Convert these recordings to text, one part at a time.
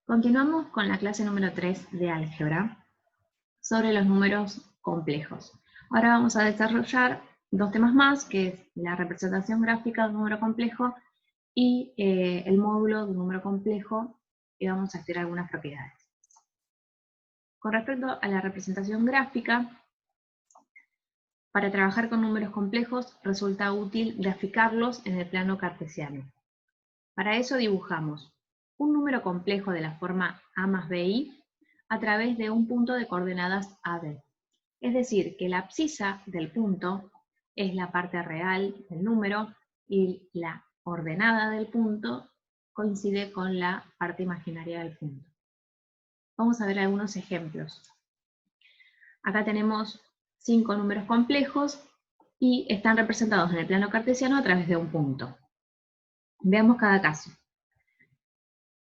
Continuamos con la clase número 3 de álgebra sobre los números complejos. Ahora vamos a desarrollar dos temas más, que es la representación gráfica de un número complejo y el módulo de un número complejo, y vamos a estudiar algunas propiedades. Con respecto a la representación gráfica, para trabajar con números complejos resulta útil graficarlos en el plano cartesiano. Para eso dibujamos un número complejo de la forma a más bi a través de un punto de coordenadas AB. Es decir, que la abscisa del punto es la parte real del número y la ordenada del punto coincide con la parte imaginaria del punto. Vamos a ver algunos ejemplos. Acá tenemos 5 números complejos y están representados en el plano cartesiano a través de un punto. Veamos cada caso.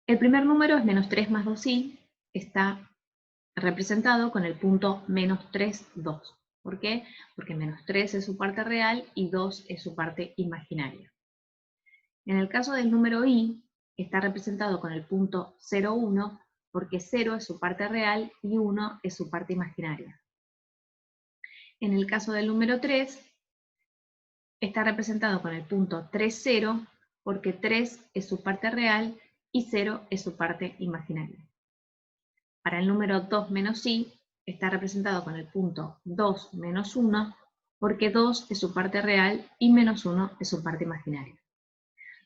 El primer número es menos 3 más 2i, está representado con el punto menos 3, 2. ¿Por qué? Porque menos 3 es su parte real y 2 es su parte imaginaria. En el caso del número i, está representado con el punto 0, 1, porque 0 es su parte real y 1 es su parte imaginaria. En el caso del número 3, está representado con el punto 3, 0, porque 3 es su parte real y 0 es su parte imaginaria. Para el número 2 menos i, está representado con el punto 2 menos 1, porque 2 es su parte real y menos 1 es su parte imaginaria.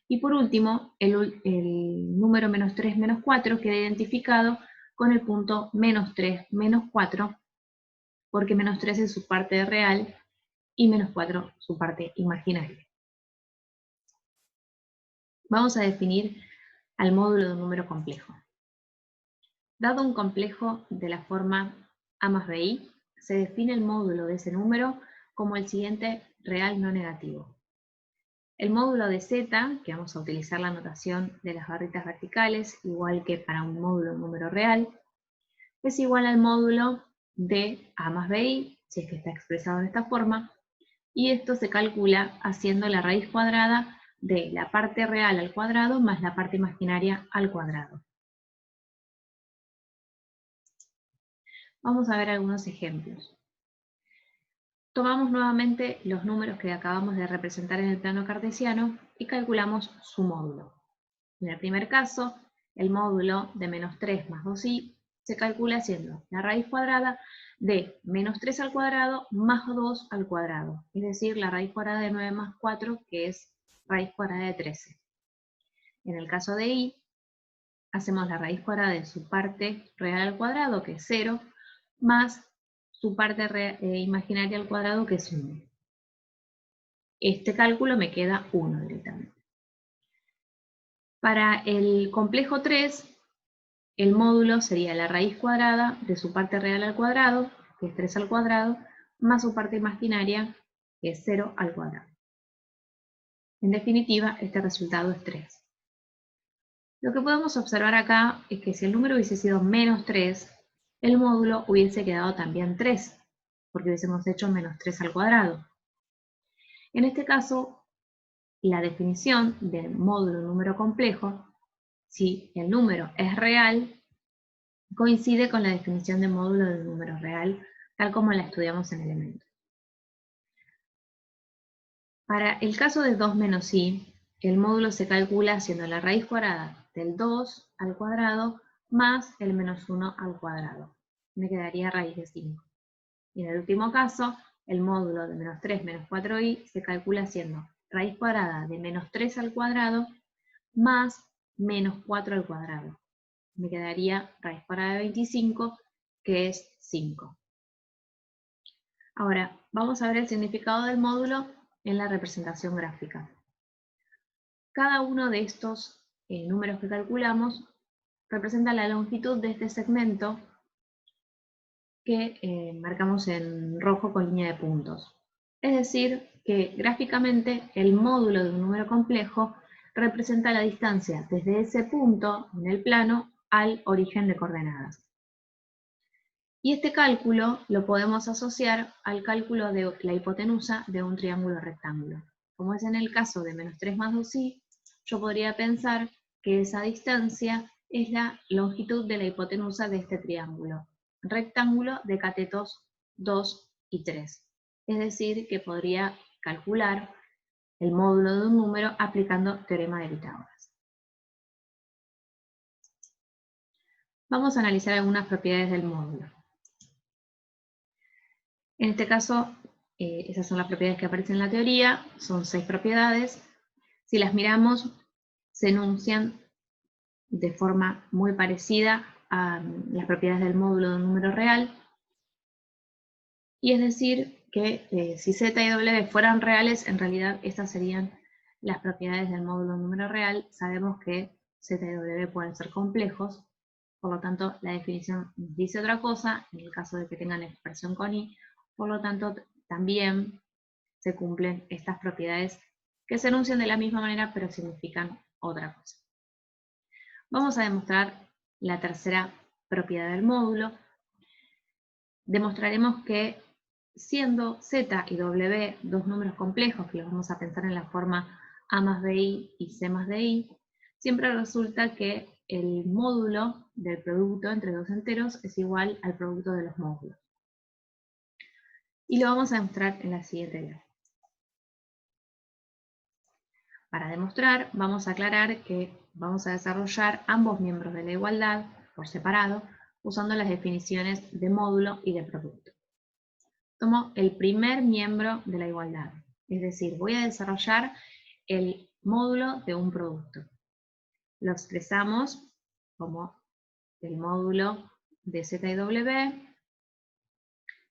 Y por último, el número menos 3 menos 4 queda identificado con el punto menos 3 menos 4, porque menos 3 es su parte real y menos 4 su parte imaginaria. Vamos a definir al módulo de un número complejo. Dado un complejo de la forma a más bi, se define el módulo de ese número como el siguiente real no negativo. El módulo de z, que vamos a utilizar la notación de las barritas verticales, igual que para un módulo de número real, es igual al módulo de a más bi, si es que está expresado de esta forma, y esto se calcula haciendo la raíz cuadrada de la parte real al cuadrado más la parte imaginaria al cuadrado. Vamos a ver algunos ejemplos. Tomamos nuevamente los números que acabamos de representar en el plano cartesiano y calculamos su módulo. En el primer caso, el módulo de menos 3 más 2i se calcula haciendo la raíz cuadrada de menos 3 al cuadrado más 2 al cuadrado, es decir, la raíz cuadrada de 9 más 4, que es raíz cuadrada de 13. En el caso de i, hacemos la raíz cuadrada de su parte real al cuadrado, que es 0, más su parte imaginaria al cuadrado, que es 1. Este cálculo me queda 1 directamente. Para el complejo 3, el módulo sería la raíz cuadrada de su parte real al cuadrado, que es 3 al cuadrado, más su parte imaginaria, que es 0 al cuadrado. En definitiva, este resultado es 3. Lo que podemos observar acá es que si el número hubiese sido menos 3, el módulo hubiese quedado también 3, porque hubiésemos hecho menos 3 al cuadrado. En este caso, la definición del módulo número complejo, si el número es real, coincide con la definición de módulo del número real, tal como la estudiamos en Elementos. Para el caso de 2 menos i, el módulo se calcula haciendo la raíz cuadrada del 2 al cuadrado más el menos 1 al cuadrado. Me quedaría raíz de 5. Y en el último caso, el módulo de menos 3 menos 4i se calcula haciendo raíz cuadrada de menos 3 al cuadrado más menos 4 al cuadrado. Me quedaría raíz cuadrada de 25, que es 5. Ahora, vamos a ver el significado del módulo en la representación gráfica. Cada uno de estos números que calculamos representa la longitud de este segmento que marcamos en rojo con línea de puntos. Es decir, que gráficamente el módulo de un número complejo representa la distancia desde ese punto en el plano al origen de coordenadas. Y este cálculo lo podemos asociar al cálculo de la hipotenusa de un triángulo rectángulo. Como es en el caso de menos 3 más 2i, yo podría pensar que esa distancia es la longitud de la hipotenusa de este triángulo, rectángulo de catetos 2 y 3. Es decir, que podría calcular el módulo de un número aplicando teorema de Pitágoras. Vamos a analizar algunas propiedades del módulo. En este caso, esas son las propiedades que aparecen en la teoría, son 6 propiedades. Si las miramos, se enuncian de forma muy parecida a las propiedades del módulo de un número real. Y es decir, que si z y w fueran reales, en realidad estas serían las propiedades del módulo de un número real. Sabemos que z y w pueden ser complejos, por lo tanto la definición dice otra cosa, en el caso de que tengan expresión con i, por lo tanto también se cumplen estas propiedades que se enuncian de la misma manera pero significan otra cosa. Vamos a demostrar la tercera propiedad del módulo. Demostraremos que siendo z y w dos números complejos, que los vamos a pensar en la forma a más bi y c más di, siempre resulta que el módulo del producto entre dos enteros es igual al producto de los módulos. Y lo vamos a demostrar en la siguiente gráfica. Para demostrar, vamos a aclarar que vamos a desarrollar ambos miembros de la igualdad por separado, usando las definiciones de módulo y de producto. Tomo el primer miembro de la igualdad, es decir, voy a desarrollar el módulo de un producto. Lo expresamos como el módulo de z y w,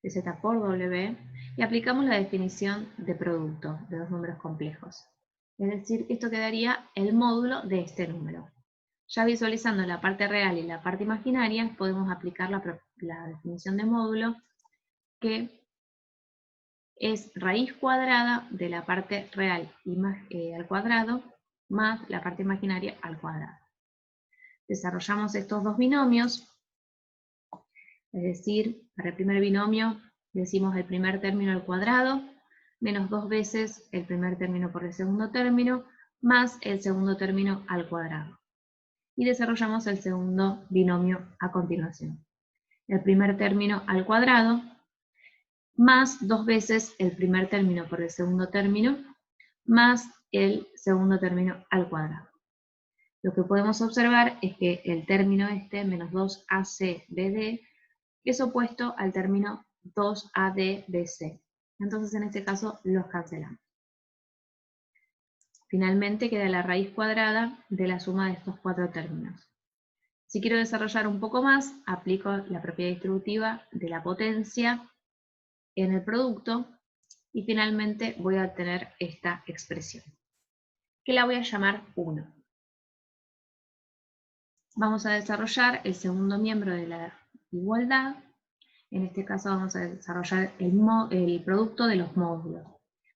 de z por w, y aplicamos la definición de producto de dos números complejos. Es decir, esto quedaría el módulo de este número. Ya visualizando la parte real y la parte imaginaria, podemos aplicar la definición de módulo, que es raíz cuadrada de la parte real al cuadrado más la parte imaginaria al cuadrado. Desarrollamos estos dos binomios, es decir, para el primer binomio decimos el primer término al cuadrado, menos 2 veces el primer término por el segundo término, más el segundo término al cuadrado. Y desarrollamos el segundo binomio a continuación. El primer término al cuadrado, más 2 veces el primer término por el segundo término, más el segundo término al cuadrado. Lo que podemos observar es que el término menos 2ac/bd, es opuesto al término 2ad/bc. Entonces en este caso los cancelamos. Finalmente queda la raíz cuadrada de la suma de estos 4 términos. Si quiero desarrollar un poco más, aplico la propiedad distributiva de la potencia en el producto y finalmente voy a obtener esta expresión, que la voy a llamar 1. Vamos a desarrollar el segundo miembro de la igualdad. En este caso vamos a desarrollar el producto de los módulos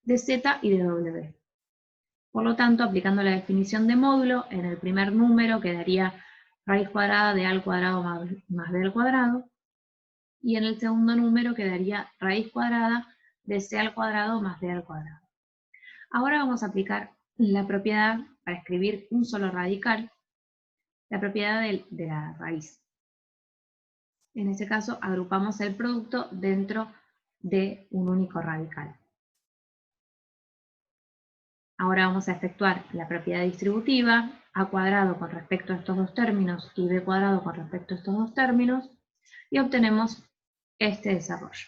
de z y de w. Por lo tanto, aplicando la definición de módulo, en el primer número quedaría raíz cuadrada de a al cuadrado más b al cuadrado, y en el segundo número quedaría raíz cuadrada de c al cuadrado más d al cuadrado. Ahora vamos a aplicar la propiedad para escribir un solo radical, la propiedad de la raíz. En este caso, agrupamos el producto dentro de un único radical. Ahora vamos a efectuar la propiedad distributiva, a cuadrado con respecto a estos dos términos y b cuadrado con respecto a estos dos términos, y obtenemos este desarrollo,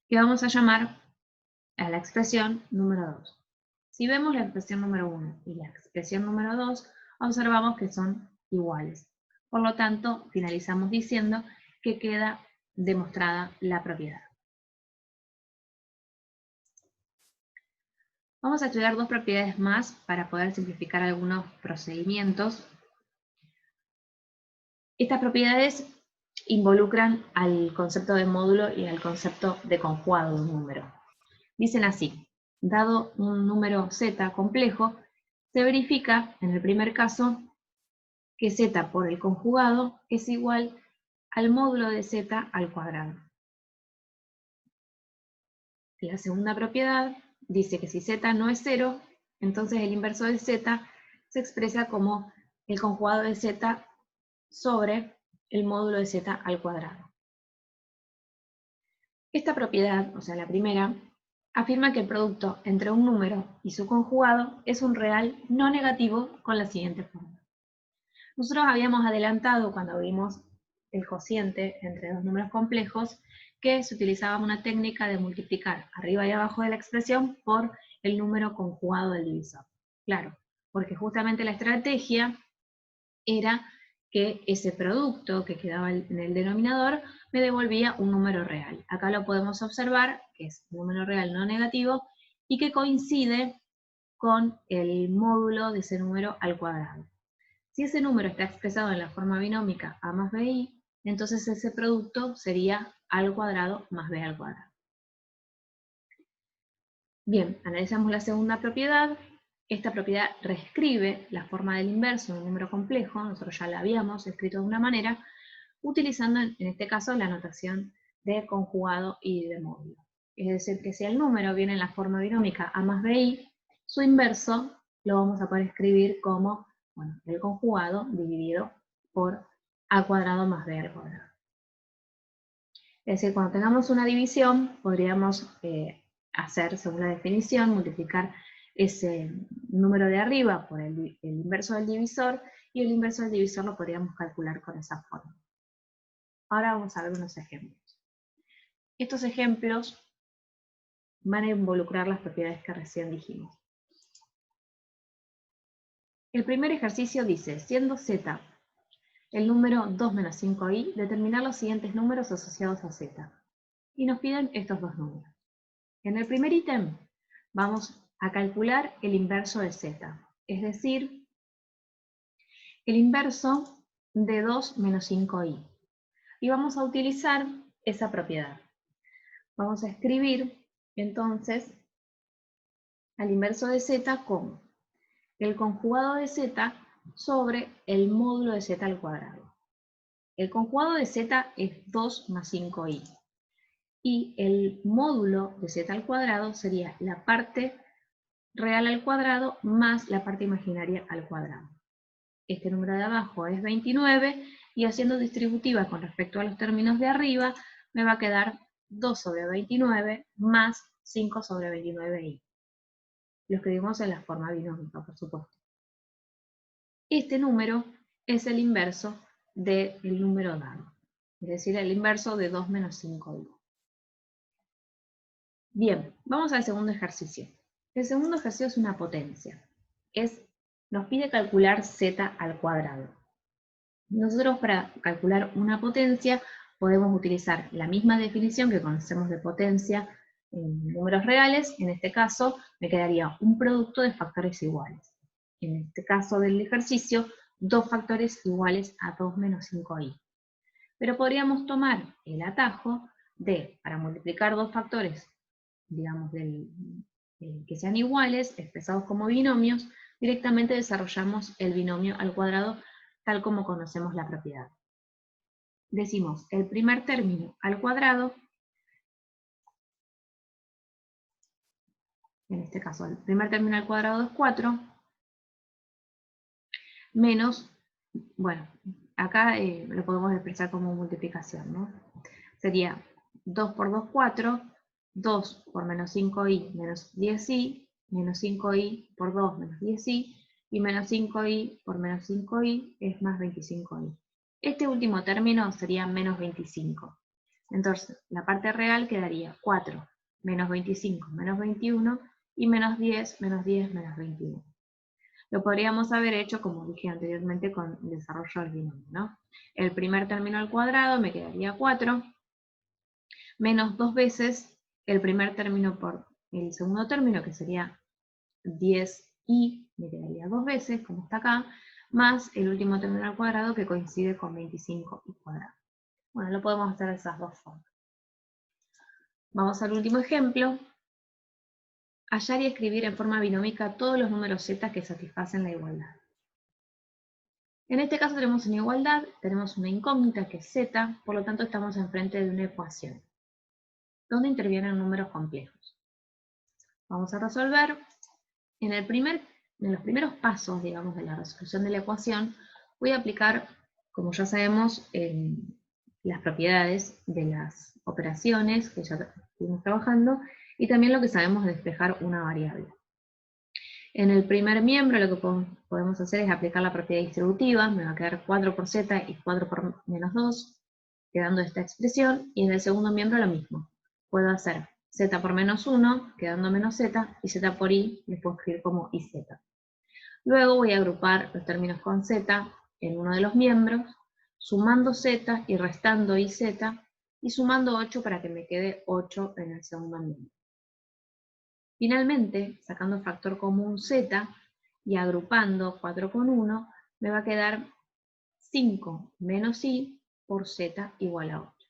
que vamos a llamar a la expresión número 2. Si vemos la expresión número 1 y la expresión número 2, observamos que son iguales. Por lo tanto, finalizamos diciendo que queda demostrada la propiedad. Vamos a estudiar dos propiedades más para poder simplificar algunos procedimientos. Estas propiedades involucran al concepto de módulo y al concepto de conjugado de un número. Dicen así: dado un número z complejo, se verifica en el primer caso que z por el conjugado es igual al módulo de z al cuadrado. La segunda propiedad dice que si z no es 0, entonces el inverso de z se expresa como el conjugado de z sobre el módulo de z al cuadrado. Esta propiedad, o sea, la primera, afirma que el producto entre un número y su conjugado es un real no negativo con la siguiente forma. Nosotros habíamos adelantado cuando vimos el cociente entre dos números complejos que se utilizaba una técnica de multiplicar arriba y abajo de la expresión por el número conjugado del divisor. Claro, porque justamente la estrategia era que ese producto que quedaba en el denominador me devolvía un número real. Acá lo podemos observar, que es un número real no negativo, y que coincide con el módulo de ese número al cuadrado. Si ese número está expresado en la forma binómica a más bi, entonces ese producto sería a al cuadrado más b al cuadrado. Bien, analizamos la segunda propiedad. Esta propiedad reescribe la forma del inverso de un número complejo, nosotros ya la habíamos escrito de una manera, utilizando en este caso la notación de conjugado y de módulo. Es decir, que si el número viene en la forma binómica a más bi, su inverso lo vamos a poder escribir como el conjugado dividido por a cuadrado más b al cuadrado. Es decir, cuando tengamos una división, podríamos hacer, según la definición, multiplicar ese número de arriba por el inverso del divisor, y el inverso del divisor lo podríamos calcular con esa forma. Ahora vamos a ver unos ejemplos. Estos ejemplos van a involucrar las propiedades que recién dijimos. El primer ejercicio dice, siendo z el número 2 menos 5i, determinar los siguientes números asociados a z. Y nos piden estos dos números. En el primer ítem vamos a calcular el inverso de z, es decir, el inverso de 2 menos 5i. Y vamos a utilizar esa propiedad. Vamos a escribir entonces al inverso de z como el conjugado de z sobre el módulo de z al cuadrado. El conjugado de z es 2 más 5i. Y el módulo de z al cuadrado sería la parte real al cuadrado más la parte imaginaria al cuadrado. Este número de abajo es 29 y haciendo distributiva con respecto a los términos de arriba me va a quedar 2 sobre 29 más 5 sobre 29i. Lo escribimos en la forma binómica, por supuesto. Este número es el inverso del número dado, es decir, el inverso de 2 menos 5i. Bien, vamos al segundo ejercicio. El segundo ejercicio es una potencia. Nos pide calcular z al cuadrado. Nosotros para calcular una potencia podemos utilizar la misma definición que conocemos de potencia en números reales. En este caso me quedaría un producto de factores iguales. En este caso del ejercicio, dos factores iguales a 2 menos 5i. Pero podríamos tomar el atajo de, para multiplicar dos factores, digamos, que sean iguales, expresados como binomios, directamente desarrollamos el binomio al cuadrado tal como conocemos la propiedad. Decimos el primer término al cuadrado, en este caso el primer término al cuadrado es 4, menos, bueno, acá lo podemos expresar como multiplicación, ¿no? Sería 2 por 2, 4, 2 por menos 5i menos 10i, menos 5i por 2 menos 10i, y menos 5i por menos 5i es más 25i. Este último término sería menos 25. Entonces, la parte real quedaría 4 menos 25 menos 21 y menos 10 menos 10 menos 21. Lo podríamos haber hecho, como dije anteriormente, con el desarrollo del binomio, ¿no? El primer término al cuadrado me quedaría 4, menos 2 veces el primer término por el segundo término, que sería 10i, me quedaría 2 veces, como está acá, más el último término al cuadrado que coincide con 25i cuadrado. Bueno, lo podemos hacer de esas dos formas. Vamos al último ejemplo. Hallar y escribir en forma binómica todos los números z que satisfacen la igualdad. En este caso tenemos una igualdad, tenemos una incógnita que es z, por lo tanto estamos enfrente de una ecuación, donde intervienen números complejos. Vamos a resolver. En los primeros pasos, digamos, de la resolución de la ecuación, voy a aplicar como ya sabemos, las propiedades de las operaciones que ya estuvimos trabajando y también lo que sabemos de despejar una variable. En el primer miembro lo que podemos hacer es aplicar la propiedad distributiva, me va a quedar 4 por z y 4 por menos 2, quedando esta expresión, y en el segundo miembro lo mismo. Puedo hacer z por menos 1, quedando menos z, y z por i, les puedo escribir como iz. Luego voy a agrupar los términos con z en uno de los miembros, sumando z y restando iz, y sumando 8 para que me quede 8 en el segundo miembro. Finalmente, sacando factor común z y agrupando 4 con 1, me va a quedar 5 menos i por z igual a 8.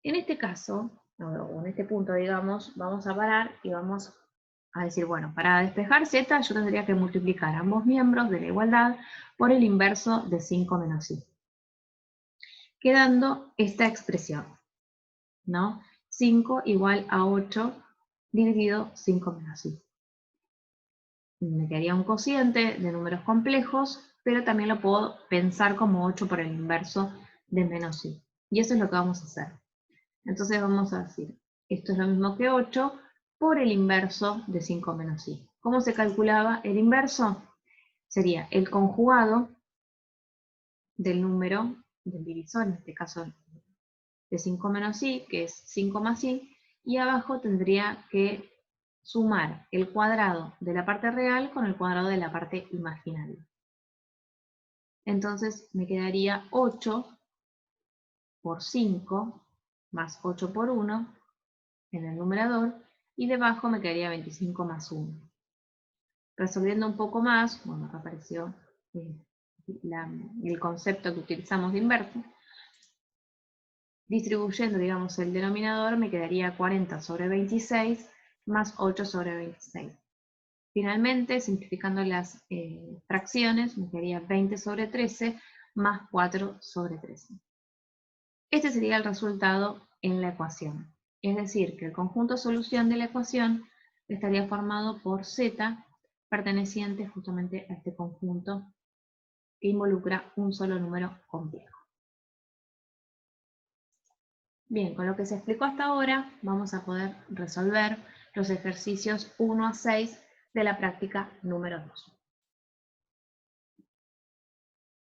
En este caso, o en este punto, digamos, vamos a parar y vamos a decir, bueno, para despejar z yo tendría que multiplicar ambos miembros de la igualdad por el inverso de 5 menos i. Quedando esta expresión, ¿no? 5 igual a 8 dividido 5 menos i. Me quedaría un cociente de números complejos, pero también lo puedo pensar como 8 por el inverso de menos i. Y eso es lo que vamos a hacer. Entonces vamos a decir, esto es lo mismo que 8 por el inverso de 5 menos i. ¿Cómo se calculaba el inverso? Sería el conjugado del número del divisor, en este caso de 5 menos i, que es 5 más i, y abajo tendría que sumar el cuadrado de la parte real con el cuadrado de la parte imaginaria. Entonces me quedaría 8 por 5 más 8 por 1 en el numerador, y debajo me quedaría 25 más 1. Resolviendo un poco más, bueno, acá apareció el concepto que utilizamos de inverso. Distribuyendo, digamos, el denominador, me quedaría 40 sobre 26 más 8 sobre 26. Finalmente, simplificando las fracciones, me quedaría 20 sobre 13 más 4 sobre 13. Este sería el resultado en la ecuación. Es decir, que el conjunto solución de la ecuación estaría formado por z perteneciente justamente a este conjunto que involucra un solo número complejo. Bien, con lo que se explicó hasta ahora, vamos a poder resolver los ejercicios 1 a 6 de la práctica número 2.